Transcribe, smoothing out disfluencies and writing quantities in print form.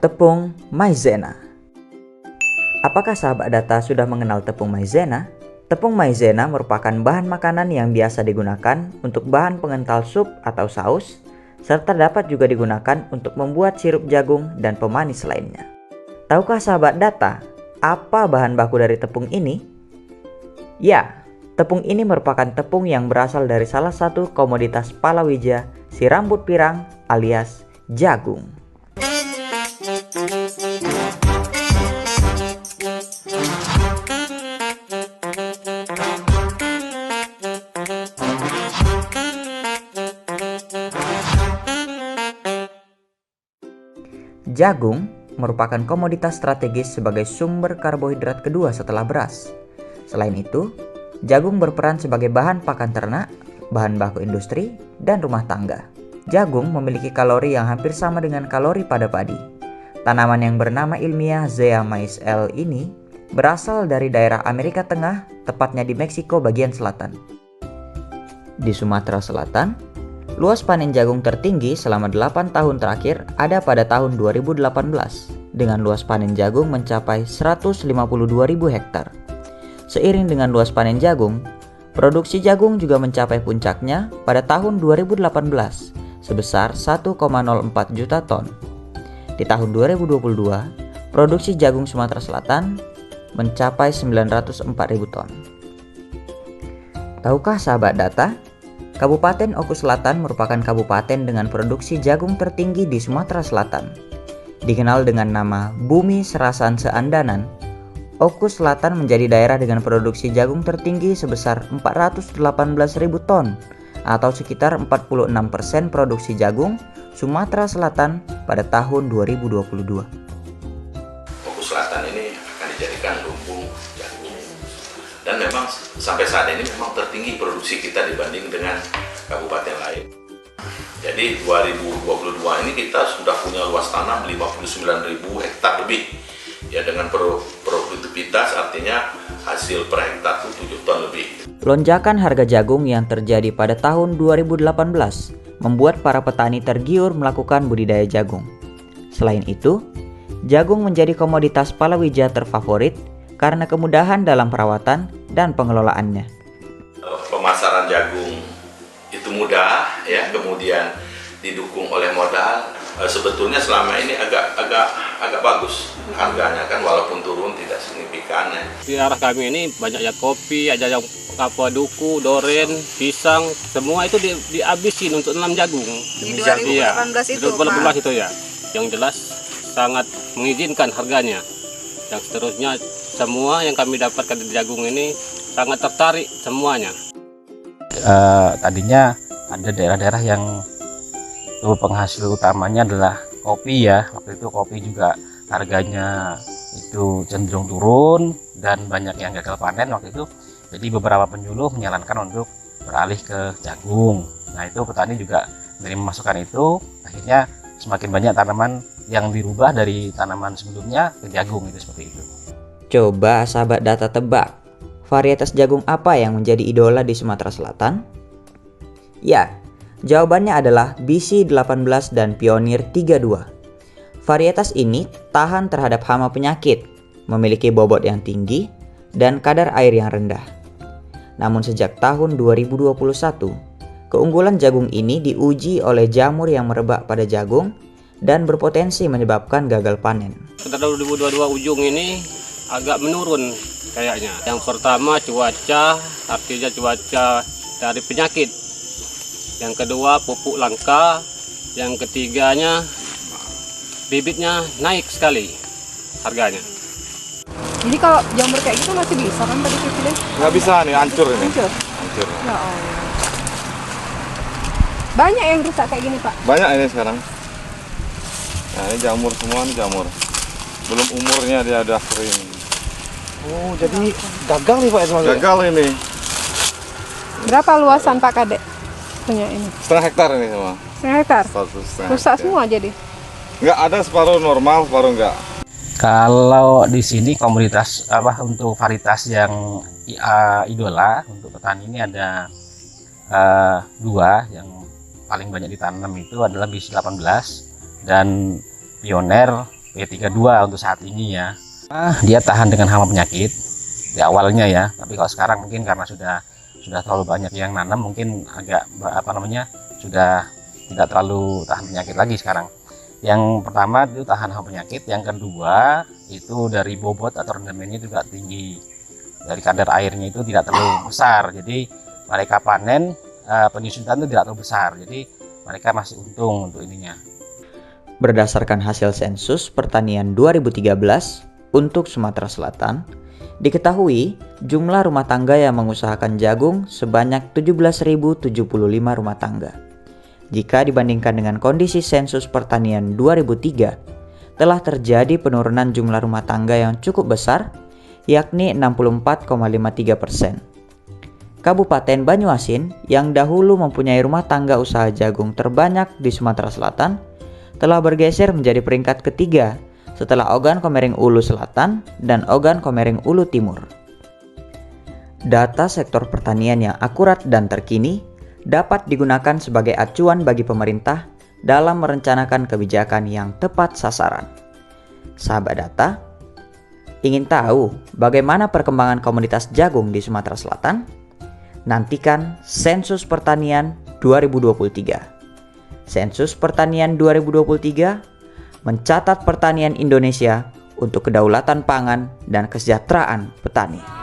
Tepung maizena. Apakah sahabat data sudah mengenal tepung maizena? Tepung maizena merupakan bahan makanan yang biasa digunakan untuk bahan pengental sup atau saus, serta dapat juga digunakan untuk membuat sirup jagung dan pemanis lainnya. Tahukah sahabat data, apa bahan baku dari tepung ini? Ya, tepung ini merupakan tepung yang berasal dari salah satu komoditas palawija, si rambut pirang alias jagung. Jagung merupakan komoditas strategis sebagai sumber karbohidrat kedua setelah beras. Selain itu, jagung berperan sebagai bahan pakan ternak, bahan baku industri, dan rumah tangga. Jagung memiliki kalori yang hampir sama dengan kalori pada padi. Tanaman yang bernama ilmiah Zea mays L ini berasal dari daerah Amerika Tengah, tepatnya di Meksiko bagian selatan. Di Sumatera Selatan, luas panen jagung tertinggi selama 8 tahun terakhir ada pada tahun 2018 dengan luas panen jagung mencapai 152.000 hektar. Seiring dengan luas panen jagung, produksi jagung juga mencapai puncaknya pada tahun 2018 sebesar 1,04 juta ton. Di tahun 2022, produksi jagung Sumatera Selatan mencapai 904.000 ton. Tahukah sahabat data? Kabupaten Oku Selatan merupakan kabupaten dengan produksi jagung tertinggi di Sumatera Selatan. Dikenal dengan nama Bumi Serasan Seandanan, Oku Selatan menjadi daerah dengan produksi jagung tertinggi sebesar 418.000 ton atau sekitar 46% produksi jagung Sumatera Selatan pada tahun 2022. Oku Selatan ini akan dijadikan lumbung jagung. Dan memang sampai saat ini memang tertinggi produksi kita dibanding dengan kabupaten lain. Jadi 2022 ini kita sudah punya luas tanam 59.000 hektar lebih. Ya, dengan produktivitas artinya hasil per hektar itu 7 ton lebih. Lonjakan harga jagung yang terjadi pada tahun 2018 membuat para petani tergiur melakukan budidaya jagung. Selain itu, jagung menjadi komoditas palawija terfavorit karena kemudahan dalam perawatan dan pengelolaannya. Pemasaran jagung itu mudah, ya, kemudian didukung oleh modal. Sebetulnya selama ini agak bagus harganya kan, walaupun turun tidak signifikan. Ya. Di arah kami ini banyak ya kopi, ada yang duku, doren, pisang, semua itu dihabisin untuk nanam jagung. Di 2018 itu, 2018 itu ya. Yang jelas sangat mengizinkan harganya. Yang seterusnya semua yang kami dapatkan di jagung ini sangat tertarik semuanya. Tadinya ada daerah-daerah yang penghasil utamanya adalah kopi ya. Waktu itu kopi juga harganya itu cenderung turun dan banyak yang gagal panen waktu itu. Jadi beberapa penyuluh menyarankan untuk beralih ke jagung. Nah, itu petani juga menerima masukan itu, akhirnya semakin banyak tanaman yang dirubah dari tanaman sebelumnya ke jagung, itu seperti itu. Coba sahabat data tebak, varietas jagung apa yang menjadi idola di Sumatera Selatan? Ya, jawabannya adalah BC18 dan Pionir 32. Varietas ini tahan terhadap hama penyakit, memiliki bobot yang tinggi, dan kadar air yang rendah. Namun sejak tahun 2021, keunggulan jagung ini diuji oleh jamur yang merebak pada jagung dan berpotensi menyebabkan gagal panen. Pada 2022 ujung ini agak menurun kayaknya. Yang pertama cuaca, artinya cuaca dari penyakit. Yang kedua pupuk langka. Yang ketiganya bibitnya naik sekali harganya. Jadi kalau jamur kayak gitu masih bisa kan tadi kecilnya? Nggak bisa nih, hancur ini. Hancur? Ya Allah. Banyak yang rusak kayak gini, Pak? Banyak ini sekarang. Nah, ini jamur semua, ini jamur. Belum umurnya dia udah kering. Oh, jadi gagal nih Pak Ismail? Gagal ini. Berapa luasan Pak Kadek punya ini? Setengah hektar ini semua. Setengah hektar? Rusak semua jadi? Nggak, ada separuh normal, separuh enggak. Kalau di sini komoditas untuk varietas yang idola untuk petani ini ada dua yang paling banyak ditanam, itu adalah BC18 dan Pioner P32 untuk saat ini ya. Dia tahan dengan hama penyakit di awalnya ya, tapi kalau sekarang mungkin karena sudah terlalu banyak yang nanam, mungkin agak sudah tidak terlalu tahan penyakit lagi sekarang. Yang pertama itu tahan hama penyakit, yang kedua itu dari bobot atau rendemennya juga tinggi, dari kadar airnya itu tidak terlalu besar, jadi mereka panen penyusutan itu tidak terlalu besar, jadi mereka masih untung untuk ininya. Berdasarkan hasil sensus pertanian 2013 untuk Sumatera Selatan, diketahui jumlah rumah tangga yang mengusahakan jagung sebanyak 17.075 rumah tangga. Jika dibandingkan dengan kondisi sensus pertanian 2003, telah terjadi penurunan jumlah rumah tangga yang cukup besar, yakni 64,53%. Kabupaten Banyuasin yang dahulu mempunyai rumah tangga usaha jagung terbanyak di Sumatera Selatan, telah bergeser menjadi peringkat ketiga setelah Ogan Komering Ulu Selatan dan Ogan Komering Ulu Timur. Data sektor pertanian yang akurat dan terkini dapat digunakan sebagai acuan bagi pemerintah dalam merencanakan kebijakan yang tepat sasaran. Sahabat data, ingin tahu bagaimana perkembangan komoditas jagung di Sumatera Selatan? Nantikan Sensus Pertanian 2023. Sensus Pertanian 2023 mencatat pertanian Indonesia untuk kedaulatan pangan dan kesejahteraan petani.